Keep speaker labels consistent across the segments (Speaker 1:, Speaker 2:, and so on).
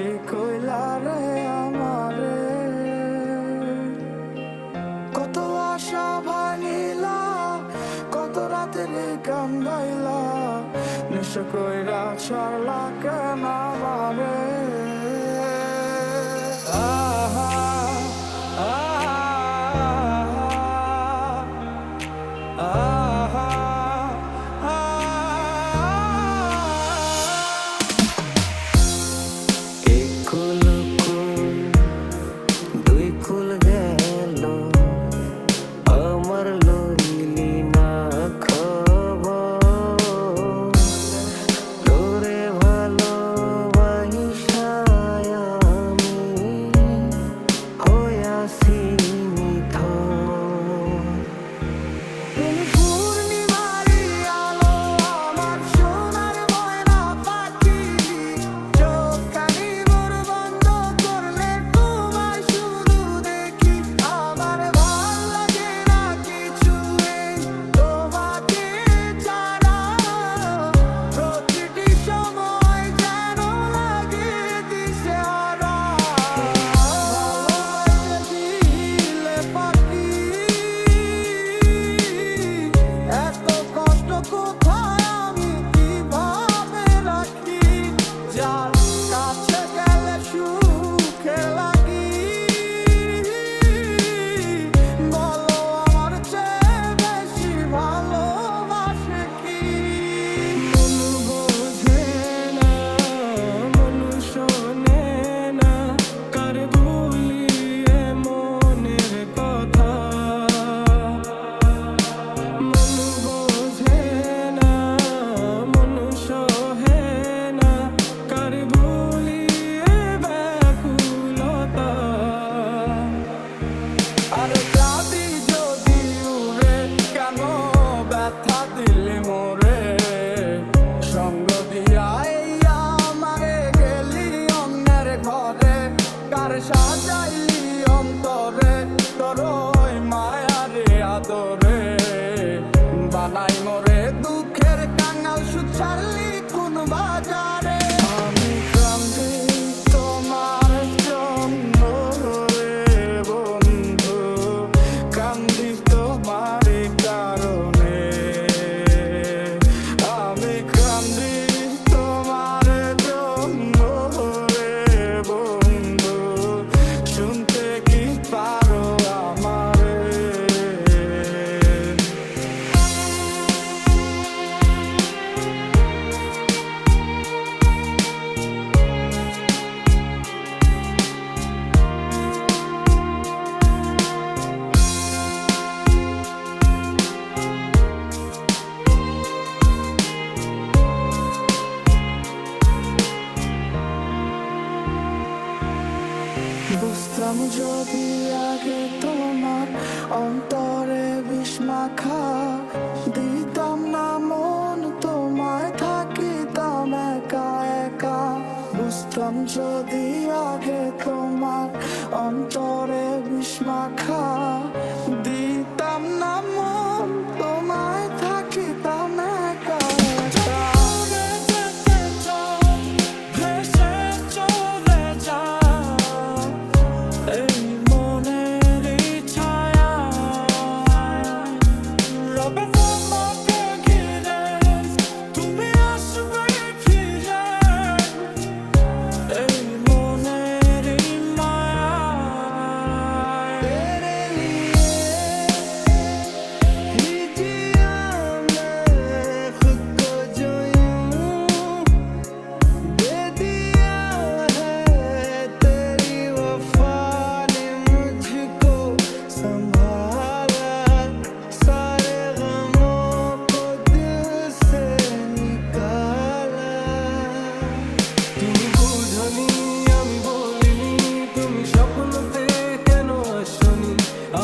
Speaker 1: বেশি কইলা রে আমারে, কত আশা ভাঙিলা, কত রাতের কান্দাইলা, নেশা কইরা ছাড়লা কেন আমারে। সাজাইলি অন্তরে তোরই মায়ারে আদরে, বানাই মোরে দুঃখের কাঙাল সুখ ছাড়লি কোন বাজারে। আমি কান্দি তোমার জন্য রে বন্ধু, কান্দি তোমার কারণে, আমি কান্দি তোমার জন্য রে বন্ধু, শুনতে কি পারো আমারে। বুঝতাম যদি আগে তোমার অন্তরে বিষ মাখা, দিতাম না মন তোমায়, থাকিতাম একা একা। বুঝতাম যদি আগে তোমার অন্তরে বিষ মাখা, দিতাম না মন তোমায়, থাকিতাম একা একা।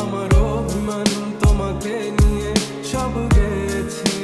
Speaker 1: আমার অভিমান তোমাকে নিয়ে সব গেছি।